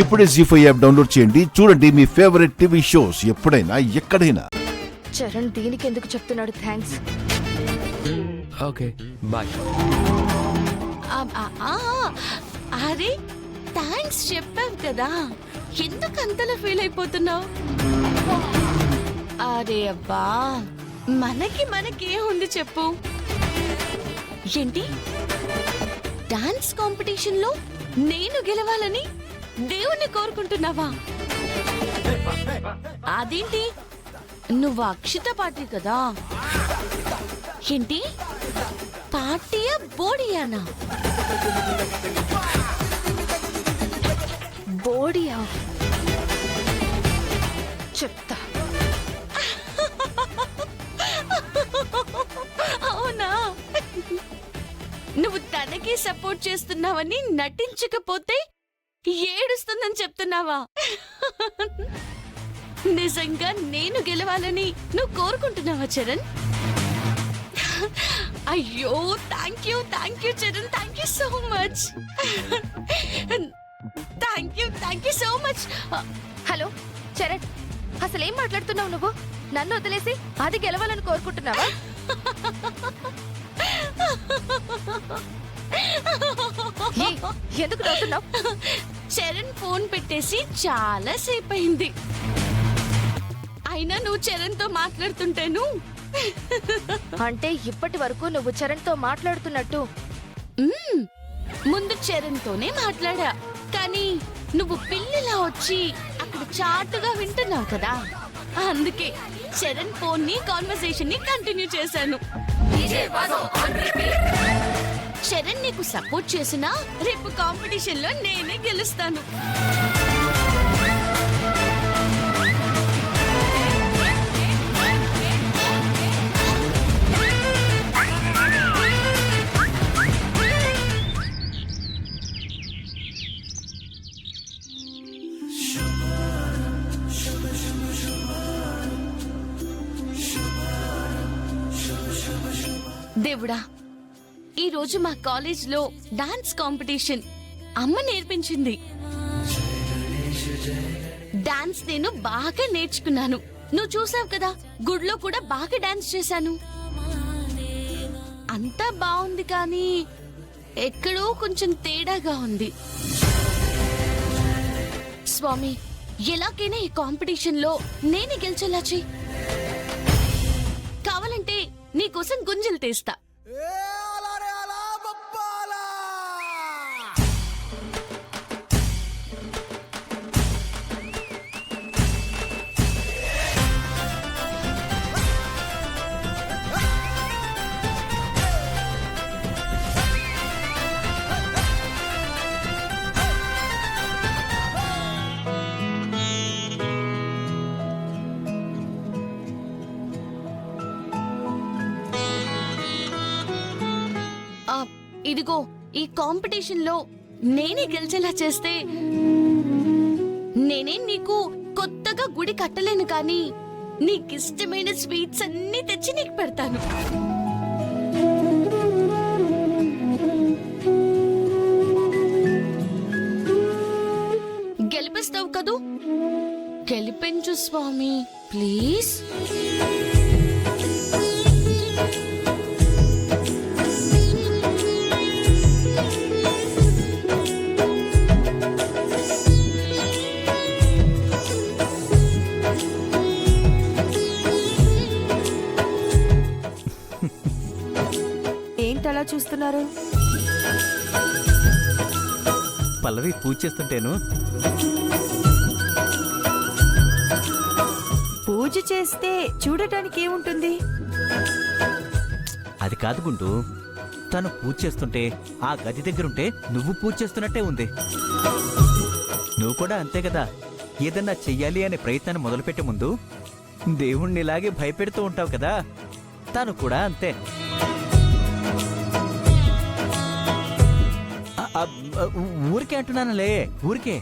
ఇప్పుడే జీ5 app download చేయండి. చూడండి మీ ఫేవరెట్ టీవీ షోస్ ఎప్పుడైనా ఎక్కడైనా. చరణ్ దీనికి ఎందుకు చెప్తున్నాడు థ్యాంక్స్? Okay bye. అరే థ్యాంక్స్ చెప్పావు కదా, ఎందుకు అంతలా ఫీల్ అయిపోతున్నావు? అరే అబ్బా, మనకేం ఉంది చెప్పు. ఏంటి డాన్స్ కాంపిటీషన్ లో నేను గెలవాలని దేవుణ్ణి కోరుకుంటున్నావా? అదేంటి, నువ్వు అక్షిత పార్టీ కదా? ఏంటి పార్టీయా బోడియానా? బోడియా చెప్తా. అవునా? నువ్వు తనకి సపోర్ట్ చేస్తున్నావని నటించకపోతే ఏడుస్తుందని చెప్తున్నావా? నిజంగా నేను గెలవాలని నువ్వు కోరుకుంటున్నావా చరణ్? అయ్యో thank you Charan, thank you so much. Thank you so much. Hello Charan, అసలేం మాట్లాడుతున్నావు నువ్వు? నన్ను వదిలేసి అది గెలవాలని కోరుకుంటున్నావా? ఎందుకు నవ్వుతున్నావు? చరణ్ ఫోన్ పెట్టేసి చాలా సేపు అయింది, అయినా నువ్వు చరణ్ తో మాట్లాడుతుంటేను. అంటే ఇప్పటి వరకు నువ్వు చరణ్ తో మాట్లాడుతున్నట్టు? ముందు చరణ్ తోనే మాట్లాడా, కానీ నువ్వు పిల్లిలా వచ్చి అక్కడ చాటుగా వింటున్నావు కదా, అందుకే చరణ్ ఫోన్ ని కాన్వర్సేషన్ ని కంటిన్యూ చేశాను. చరణ్ నీకు సపోర్ట్ చేసినా రేపు కాంపిటీషన్ లో నేనే గెలుస్తాను. దేవుడా, ఈ రోజు మా కాలేజ్ లో డాన్స్ కాంపిటీషన్ అమ్మ నేర్పించింది. డాన్స్ నేను బాగా నేర్చుకున్నాను. నువ్వు చూసావు కదా, గుడిలో కూడా బాగా డాన్స్ చేశాను. అంతా బాగుంది, కానీ ఎక్కడో కొంచెం తేడాగా ఉంది. స్వామి, ఎలాగైనా ఈ కాంపిటీషన్ లో నేనే గెలిచేలా చెయ్యి. కావాలంటే నీకోసం గుంజలు తీస్తా. ఇదిగో ఈ కాంపిటీషన్ లో నేనే గెలిచేలా చేస్తే నేనే నీకు కొత్తగా గుడి కట్టలేను, కానీ నీకిష్టమైన స్వీట్స్ అన్ని తెచ్చి నీకు పెడతాను. గెలిపిస్తావు కదూ? గెలిపించు స్వామి ప్లీజ్. ఏంటలా చూస్తున్నారు? పల్లవి పూజ చేస్తుంటేను. పూజ చేస్తే చూడటానికి ఏముంటుంది? అది కాదు గుండు, తను పూజ చేస్తుంటే ఆ గది దగ్గరుంటే నువ్వు పూజ చేస్తున్నట్టే ఉంది. నువ్వు కూడా అంతే కదా, ఏదన్నా చెయ్యాలి అనే ప్రయత్నాన్ని మొదలుపెట్టే ముందు దేవుణ్ణి ఇలాగే భయపెడుతూ ఉంటావు కదా, తను కూడా అంతే. ఊరికే అంటున్నానులే, ఊరికే.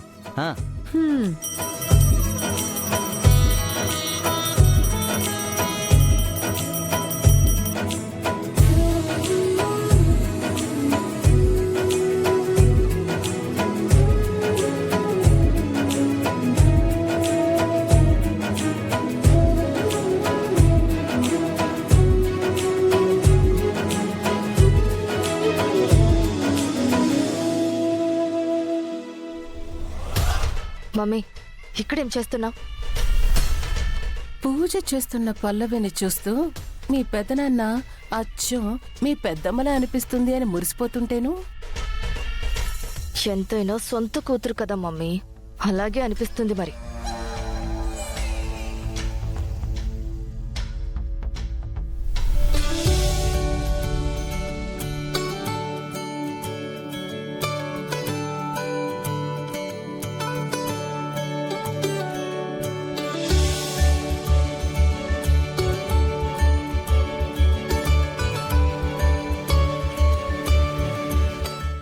మమ్మీ ఇక్కడేం చేస్తున్నావు? పూజ చేస్తున్న పల్లవిని చూస్తూ మీ పెదనాన్న అచ్చం మీ పెద్దమ్మలా అనిపిస్తుంది అని మురిసిపోతుంటేను. ఎంతైనా సొంత కూతురు కదా మమ్మీ, అలాగే అనిపిస్తుంది మరి.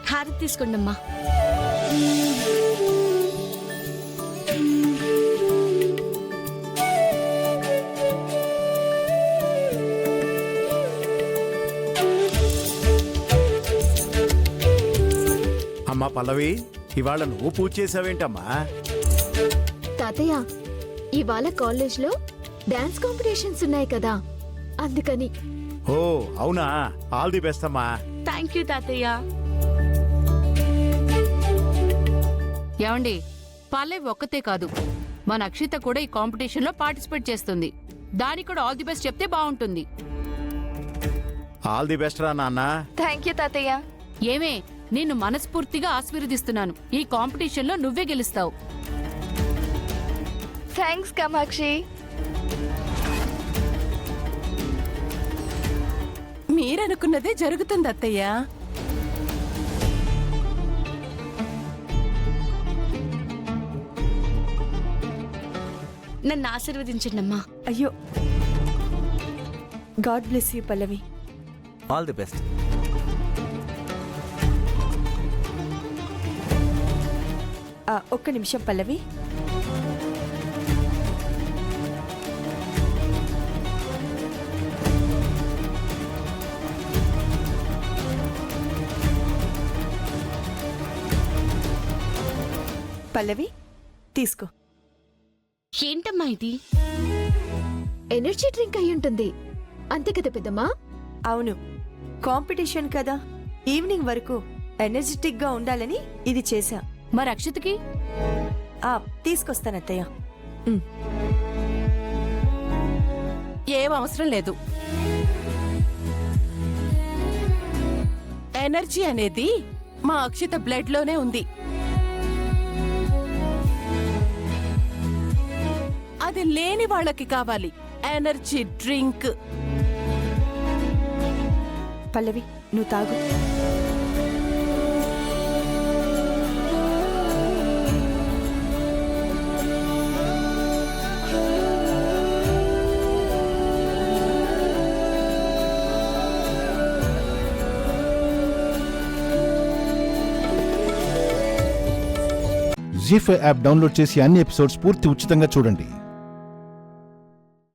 హారతి తీసుకోండమ్మా. అమ్మా పల్లవి, ఇవాళ నువ్వు పూజ చేసావేంటమ్మా? తాతయ్య, ఇవాళ కాలేజ్లో డాన్స్ కాంపిటీషన్స్ ఉన్నాయి కదా, అందుకని. ఓ అవునా, ఆల్ ది బెస్ట్ అమ్మా. థ్యాంక్ యూ తాతయ్య. ఏమండి, పల్లవి ఒక్కతే కాదు, మన అక్షిత కూడా ఈ కాంపిటీషన్ లో పార్టిసిపేట్ చేస్తుంది. దానికి కూడా ఆల్ ది బెస్ట్ చెప్తే బాగుంటుంది. ఆల్ ది బెస్ట్ రా నాన్న. థ్యాంక్ యూ తాతయ్య. ఏమే, నిన్ను మనస్ఫూర్తిగా ఆశీర్వదిస్తున్నాను. ఈ కాంపిటీషన్ లో నువ్వే గెలుస్తావు. థ్యాంక్స్ కామాక్షి. మీరనుకున్నదే జరుగుతుంది అత్తయ్య. నన్ను ఆశీర్వదించండి అమ్మా. అయ్యో, God bless you Pallavi. All the best. ఒక్క నిమిషం పల్లవి. పల్లవి తీసుకో. ఏంటమ్మా ఇది? ఎనర్జీ డ్రింక్ అయి ఉంటుంది, అంతే కదా పెద్దమ్మా? అవును, కాంపిటీషన్ కదా, ఈవినింగ్ వరకు ఎనర్జెటిక్ గా ఉండాలని ఇది చేశా. మరి అక్షితకి? తీసుకొస్తానత్తయ్య. ఏం అవసరం లేదు. ఎనర్జీ అనేది మా అక్షిత బ్లడ్ లోనే ఉంది. అది లేని వాళ్ళకి కావాలి ఎనర్జీ డ్రింక్. పల్లవి నువ్వు తాగు. జీ5 యాప్ డౌన్లోడ్ చేసి అన్ని ఎపిసోడ్స్ పూర్తి ఉచితంగా చూడండి.